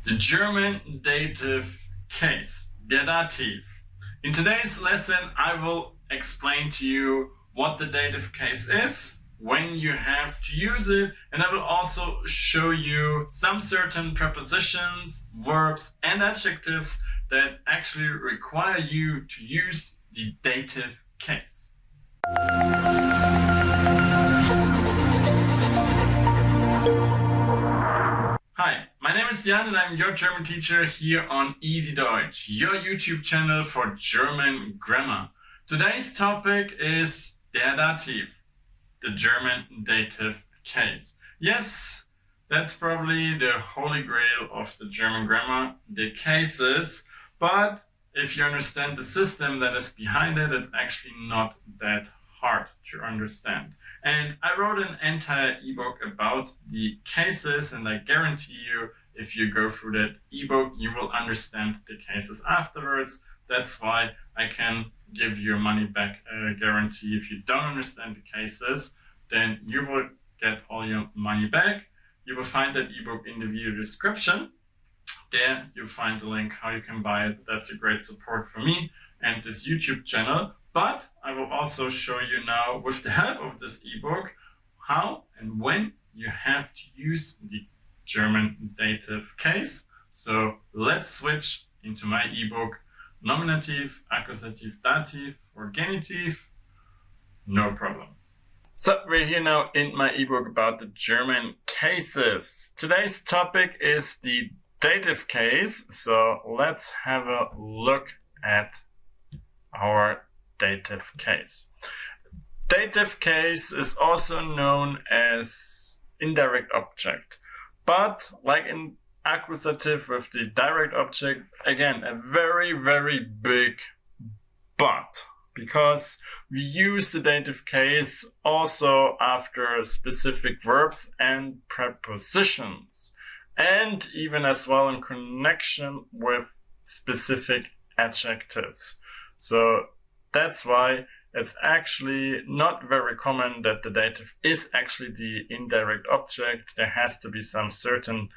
The German dative case, der Dativ. In today's lesson, I will explain to you what the dative case is, when you have to use it, and I will also show you some certain prepositions, verbs, and adjectives that actually require you to use the dative case. Hi, my name is Jan and I'm your German teacher here on Easy Deutsch, your YouTube channel for German grammar. Today's topic is der Dativ, the German dative case. Yes, that's probably the holy grail of the German grammar, the cases, but if you understand the system that is behind it, it's actually not that hard to understand. And I wrote an entire ebook about the cases, and I guarantee you, if you go through that ebook, you will understand the cases afterwards. That's why I can give you a money back guarantee. If you don't understand the cases, then you will get all your money back. You will find that ebook in the video description. There you'll find the link how you can buy it. That's a great support for me and this YouTube channel. But I will also show you now, with the help of this ebook, how and when you have to use the German dative case. So let's switch into my ebook, Nominative, Accusative, Dative, or Genitive. No problem. So we're here now in my ebook about the German cases. Today's topic is the dative case. So let's have a look at our dative case. Dative case is also known as indirect object, but like in accusative with the direct object, again a very big but, because we use the dative case also after specific verbs and prepositions, and even as well in connection with specific adjectives. So that's why it's actually not very common that the dative is actually the indirect object. There has to be some certain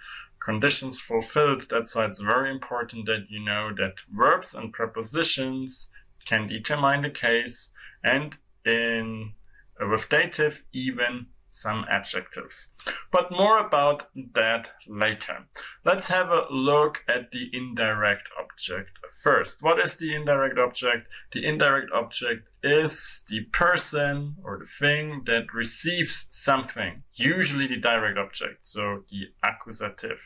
conditions fulfilled. That's why it's very important that you know that verbs and prepositions can determine the case, and with dative even some adjectives. But more about that later. Let's have a look at the indirect object first. What is the indirect object? The indirect object is the person or the thing that receives something, usually the direct object, so the accusative.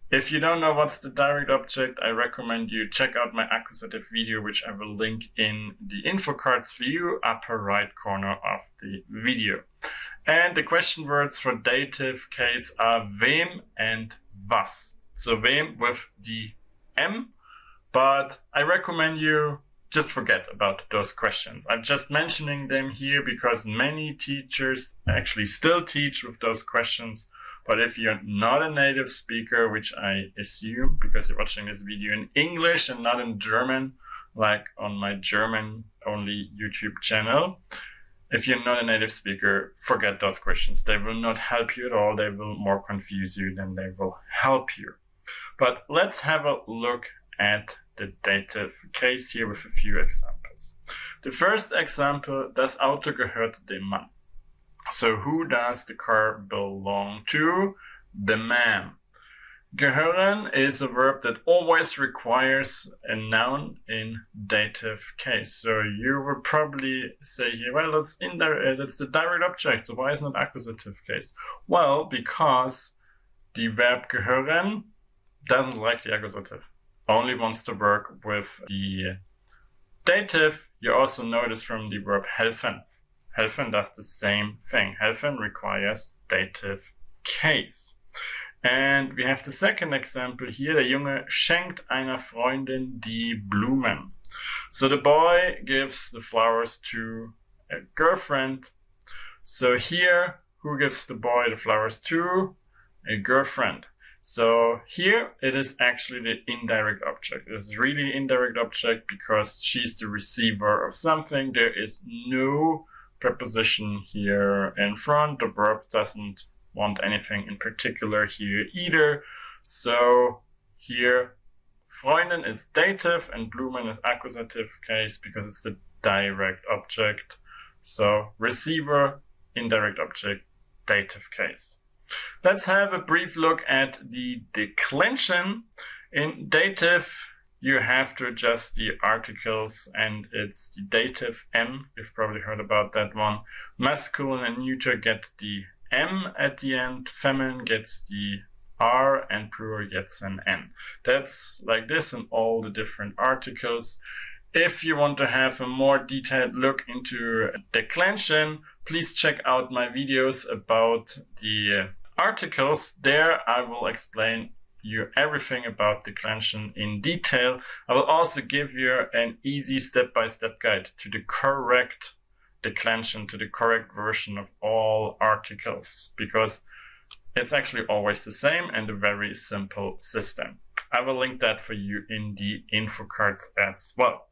If you don't know what's the direct object, I recommend you check out my accusative video, which I will link in the info cards for you, upper right corner of the video. And the question words for dative case are wem and was. So wem with the M, but I recommend you just forget about those questions. I'm just mentioning them here because many teachers actually still teach with those questions. But if you're not a native speaker, which I assume because you're watching this video in English and not in German, like on my German only YouTube channel, if you're not a native speaker, forget those questions. They will not help you at all. They will more confuse you than they will help you. But let's have a look at the dative case here with a few examples. The first example, das Auto gehört dem Mann. So who does the car belong to? The man. Gehören is a verb that always requires a noun in dative case. So you would probably say here, well, that's the direct object, so why isn't it accusative case? Well, because the verb gehören doesn't like the accusative, only wants to work with the dative. You also notice from the verb helfen. Helfen does the same thing. Helfen requires dative case. And we have the second example here. Der Junge schenkt einer Freundin die Blumen. So the boy gives the flowers to a girlfriend. So here, who gives the boy the flowers to? A girlfriend. So here it is actually the indirect object. It's really indirect object because she's the receiver of something. There is no preposition here in front. The verb doesn't want anything in particular here either. So Here, Freundin is dative and Blumen is accusative case because it's the direct object. So receiver, indirect object, dative case. Let's have a brief look at the declension. In dative, you have to adjust the articles, and it's the dative M. You've probably heard about that one. Masculine and neuter get the M at the end. Feminine gets the R, and plural gets an N. That's like this in all the different articles. If you want to have a more detailed look into declension, please check out my videos about the articles. There I will explain you everything about declension in detail. I will also give you an easy step-by-step guide to the correct declension, to the correct version of all articles, because it's actually always the same and a very simple system. I will link that for you in the info cards as well.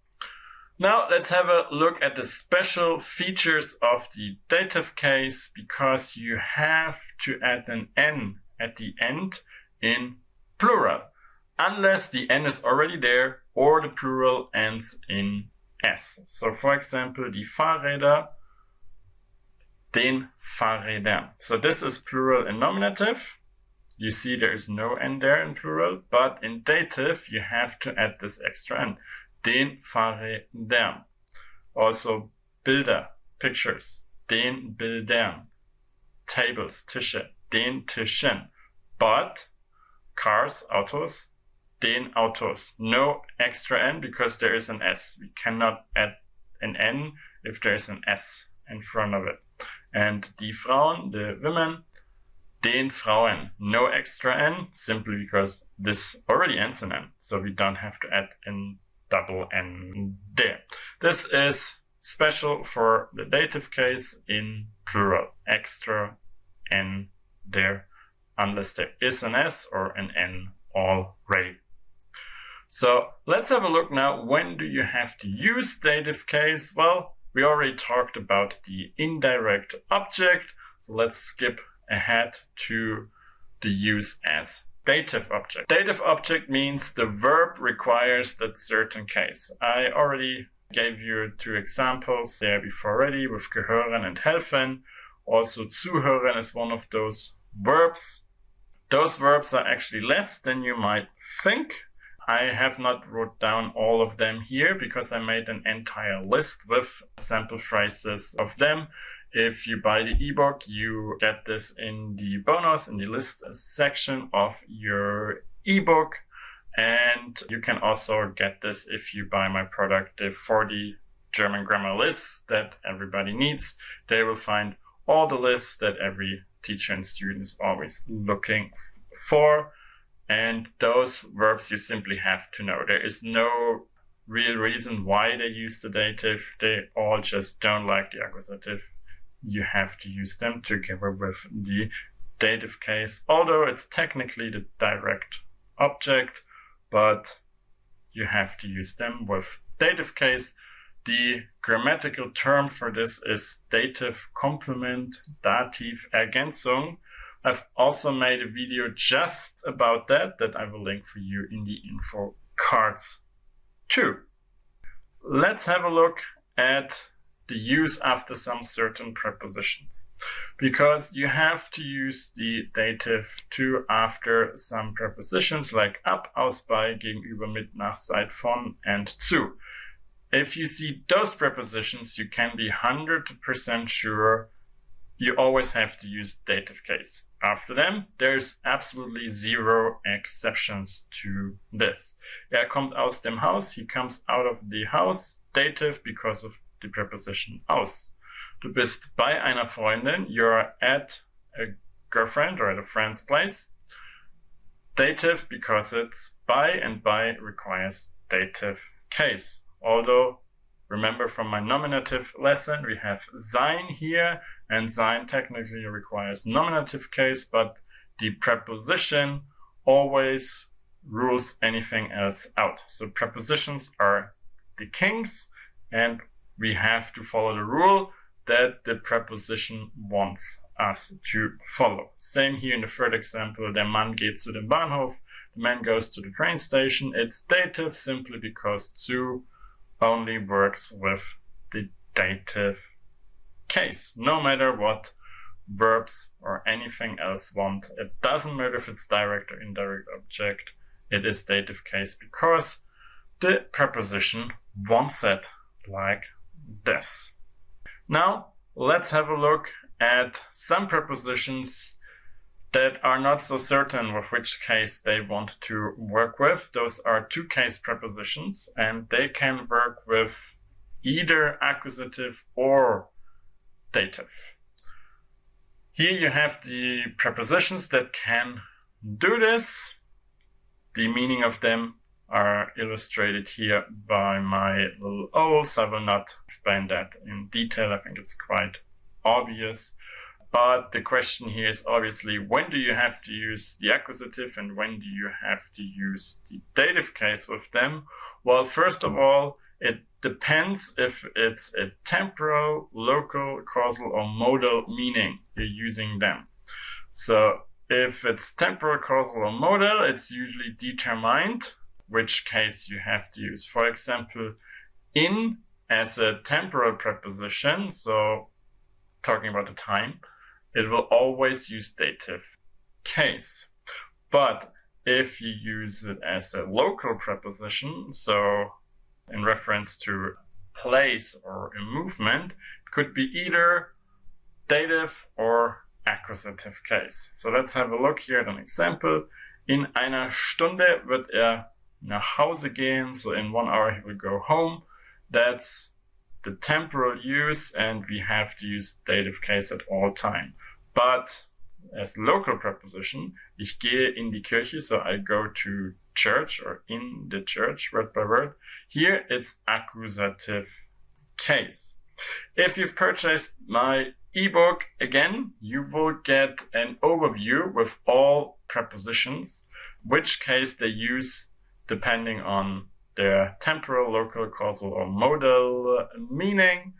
Now let's have a look at the special features of the dative case, because you have to add an N at the end in plural, unless the N is already there or the plural ends in S. So for example, die Fahrräder, den Fahrrädern. So this is plural and nominative. You see there is no N there in plural, but in dative you have to add this extra N. Den Fahrrädern. Also Bilder, pictures. Den Bildern. Tables, Tische. Den Tischen. But cars, autos, den Autos. No extra N because there is an S. We cannot add an N if there is an S in front of it. And die Frauen, the women, den Frauen. No extra N, simply because this already ends in N. So we don't have to add a double N there. This is special for the dative case in plural. Extra N there, unless there is an S or an N already. So let's have a look now. When do you have to use dative case? Well, we already talked about the indirect object. So let's skip ahead to the use as dative object. Dative object means the verb requires that certain case. I already gave you 2 examples there before already with gehören and helfen. Also zuhören is one of those verbs. Those verbs are actually less than you might think. I have not wrote down all of them here because I made an entire list with sample phrases of them. If you buy the ebook, you get this in the bonus, in the list section of your ebook. And you can also get this if you buy my product, the 40 German grammar lists that everybody needs. They will find all the lists that every teacher and student is always looking for. And those verbs you simply have to know. There is no real reason why they use the dative. They all just don't like the accusative. You have to use them together with the dative case, although it's technically the direct object, but you have to use them with dative case. The grammatical term for this is dative complement, Dativ Ergänzung. I've also made a video just about that I will link for you in the info cards too. Let's have a look at the use after some certain prepositions, because you have to use the dative to after some prepositions like ab, aus, bei, gegenüber, mit, nach, seit, von, and zu. If you see those prepositions, you can be 100% sure you always have to use dative case. After them, there's absolutely 0 exceptions to this. Kommt aus dem Haus, he comes out of the house, dative because of the preposition aus. Du bist bei einer Freundin, you're at a girlfriend or at a friend's place. Dative because it's bei, and bei requires dative case. Although, remember from my nominative lesson, we have sein here, and sein technically requires nominative case, but the preposition always rules anything else out. So prepositions are the kings, and we have to follow the rule that the preposition wants us to follow. Same here in the third example, der Mann geht zu dem Bahnhof. the man goes to the train station. It's dative simply because zu only works with the dative case, no matter what verbs or anything else want. It doesn't matter if it's direct or indirect object. It is dative case because the preposition wants it like this. Now let's have a look at some prepositions that are not so certain with which case they want to work with. Those are two case prepositions, and they can work with either accusative or dative. Here you have the prepositions that can do this. The meaning of them are illustrated here by my little owls. I will not explain that in detail. I think it's quite obvious. But the question here is obviously, when do you have to use the accusative and when do you have to use the dative case with them? Well, first of all, it depends if it's a temporal, local, causal, or modal meaning you're using them. So if it's temporal, causal, or modal, it's usually determined which case you have to use. For example, in as a temporal preposition, so talking about the time, it will always use dative case. But if you use it as a local preposition, so in reference to place or a movement, it could be either dative or accusative case. So let's have a look here at an example. In einer Stunde wird nach Hause gehen. So in 1 hour he will go home. That's the temporal use, and we have to use dative case at all time. But as local preposition, ich gehe in die Kirche, so I go to church or in the church, word by word. Here it's accusative case. If you've purchased my ebook, again, you will get an overview with all prepositions, which case they use depending on their temporal, local, causal, or modal meaning.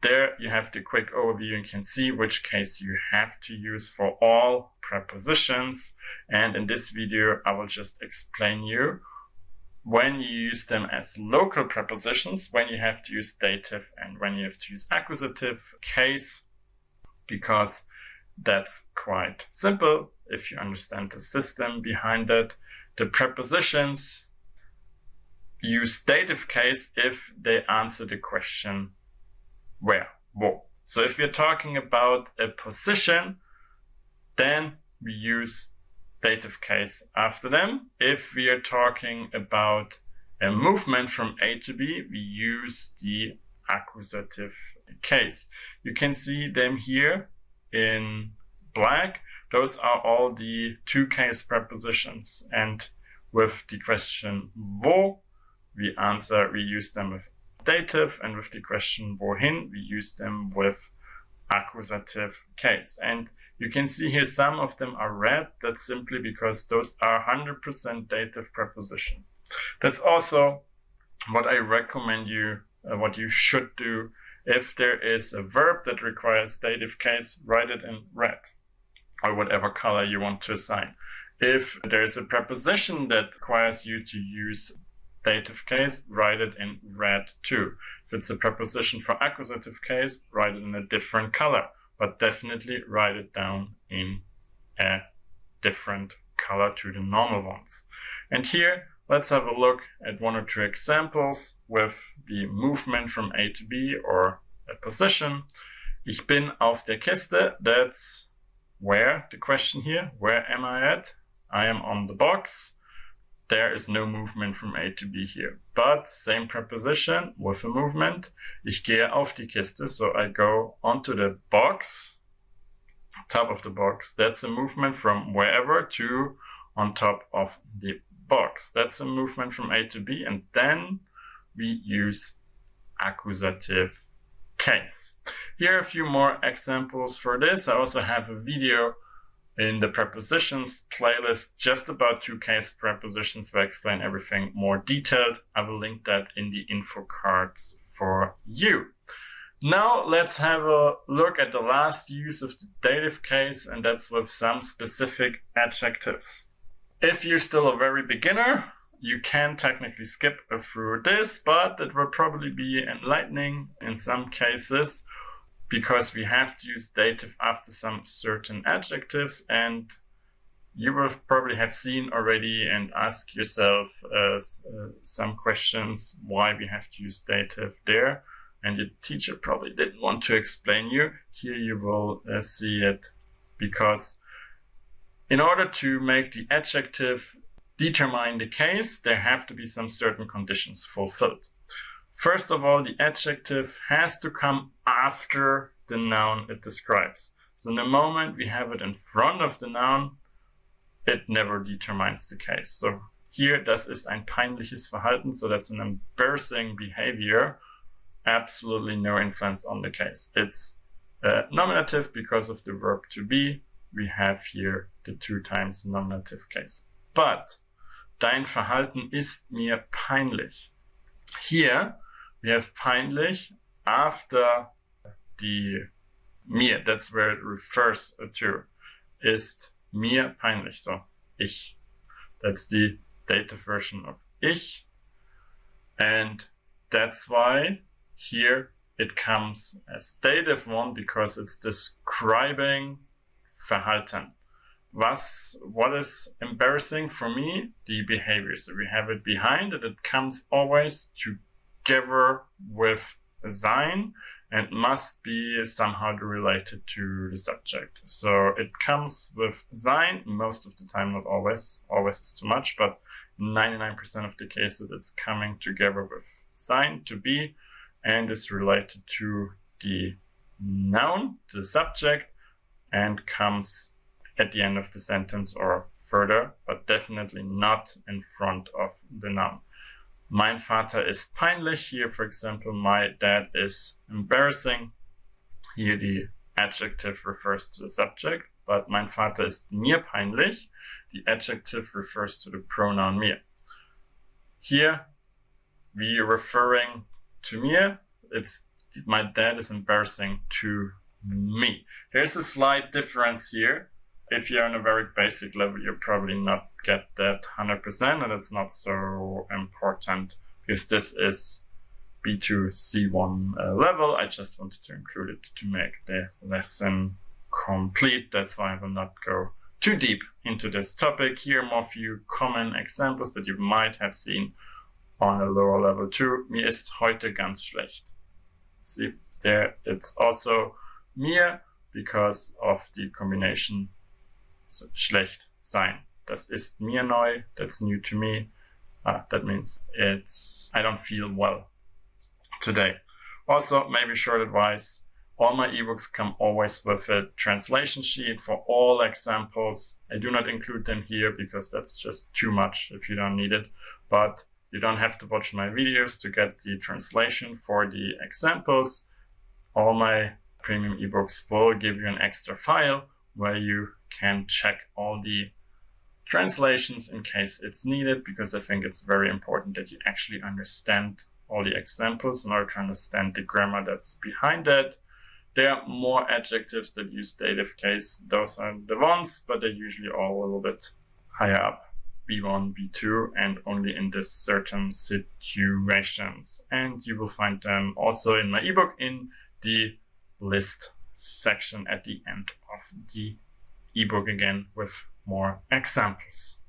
There you have the quick overview and can see which case you have to use for all prepositions. And in this video, I will just explain you when you use them as local prepositions, when you have to use dative and when you have to use accusative case, because that's quite simple if you understand the system behind it. The prepositions use dative case if they answer the question where, wo. So if we're talking about a position, then we use dative case after them. If we are talking about a movement from A to B, we use the accusative case. You can see them here in black. Those are all the two case prepositions. And with the question wo, we use them with dative, and with the question wohin, we use them with accusative case. And you can see here some of them are red. That's simply because those are 100% dative prepositions. That's also what I recommend you, what you should do. If there is a verb that requires dative case, write it in red or whatever color you want to assign. If there is a preposition that requires you to use dative case, write it in red too. If it's a preposition for accusative case, write it in a different color, but definitely write it down in a different color to the normal ones. And here, let's have a look at one or two examples with the movement from A to B or a position. Ich bin auf der Kiste. That's where, the question here. Where am I at? I am on the box. There is no movement from A to B here, but same preposition with a movement. Ich gehe auf die Kiste, so I go onto the box, top of the box. That's a movement from wherever to on top of the box. That's a movement from A to B, and then we use accusative case. Here are a few more examples for this. I also have a video in the prepositions playlist just about two case prepositions where I explain everything more detailed. I will link that in the info cards for you. Now let's have a look at the last use of the dative case, and that's with some specific adjectives. If you're still a very beginner, you can technically skip through this, but it will probably be enlightening in some cases because we have to use dative after some certain adjectives, and you will probably have seen already and ask yourself some questions why we have to use dative there, and your teacher probably didn't want to explain you. Here you will see it, because in order to make the adjective determine the case, there have to be some certain conditions fulfilled. First of all, the adjective has to come after the noun it describes. So in the moment we have it in front of the noun, it never determines the case. So here, das ist ein peinliches Verhalten, so that's an embarrassing behavior, absolutely no influence on the case. It's nominative because of the verb to be. We have here the 2 times nominative case. But dein Verhalten ist mir peinlich. Here we have peinlich after the mir, that's where it refers to, ist mir peinlich, so ich. That's the dative version of ich, and that's why here it comes as dative one, because it's describing Verhalten. What is embarrassing for me? The behavior. So we have it behind it. It comes always together with sein and must be somehow related to the subject. So it comes with sein most of the time, not always. Always is too much, but 99% of the cases it's coming together with sein, to be, and is related to the noun, the subject, and comes at the end of the sentence or further, but definitely not in front of the noun. Mein Vater ist peinlich. Here, for example, my dad is embarrassing. Here the adjective refers to the subject, but mein Vater ist mir peinlich. The adjective refers to the pronoun mir. Here, we referring to mir. It's my dad is embarrassing to me. There's a slight difference here. If you're on a very basic level, you'll probably not get that 100%, and it's not so important because this is B2 C1 level. I just wanted to include it to make the lesson complete. That's why I will not go too deep into this topic. Here are more few common examples that you might have seen on a lower level too. Mir ist heute ganz schlecht. See, there it's also mir because of the combination schlecht sein. Das ist mir neu. That's new to me. That means I don't feel well today. Also, maybe short advice. All my ebooks come always with a translation sheet for all examples. I do not include them here because that's just too much if you don't need it. But you don't have to watch my videos to get the translation for the examples. All my premium ebooks will give you an extra file where you can check all the translations in case it's needed, because I think it's very important that you actually understand all the examples in order to understand the grammar that's behind it. There are more adjectives that use dative case. Those are the ones, but they're usually all a little bit higher up, B1, B2, and only in this certain situations. And you will find them also in my ebook in the list section at the end of the ebook, again with more examples.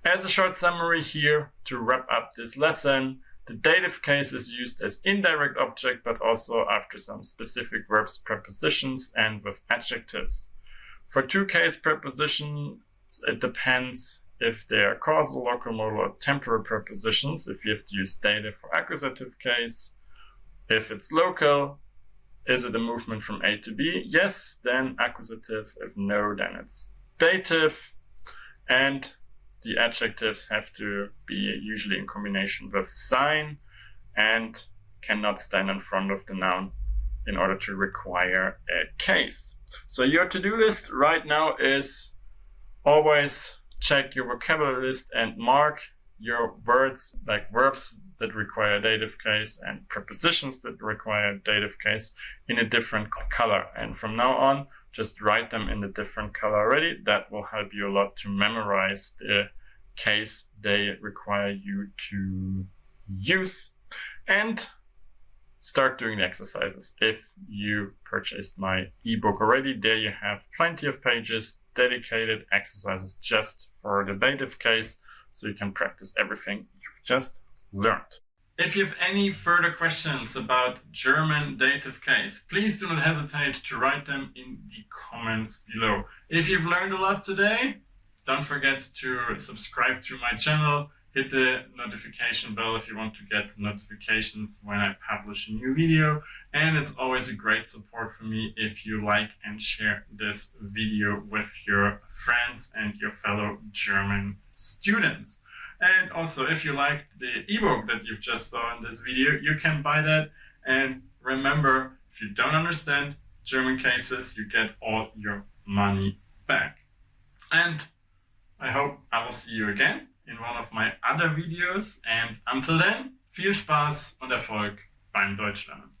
As a short summary here to wrap up this lesson, the dative case is used as indirect object, but also after some specific verbs, prepositions, and with adjectives. For 2 case prepositions, it depends if they are causal, local, modal, or temporal prepositions, if you have to use dative or accusative case. If it's local, is it a movement from A to B? Yes, then accusative. If no, then it's dative. And the adjectives have to be usually in combination with sein and cannot stand in front of the noun in order to require a case. So your to-do list right now is always check your vocabulary list and mark your words, like verbs that require dative case and prepositions that require dative case, in a different color. And from now on, just write them in a different color already. That will help you a lot to memorize the case they require you to use. And start doing the exercises. If you purchased my ebook already, there you have plenty of pages, dedicated exercises just for the dative case, so you can practice everything you've just learned. If you have any further questions about German dative case, please do not hesitate to write them in the comments below. If you've learned a lot today, don't forget to subscribe to my channel. Hit the notification bell if you want to get notifications when I publish a new video. And it's always a great support for me if you like and share this video with your friends and your fellow German students. And also, if you liked the ebook that you've just saw in this video, you can buy that. And remember, if you don't understand German cases, you get all your money back. And I hope I will see you again in one of my other videos. And until then, viel Spaß und Erfolg beim Deutschlernen.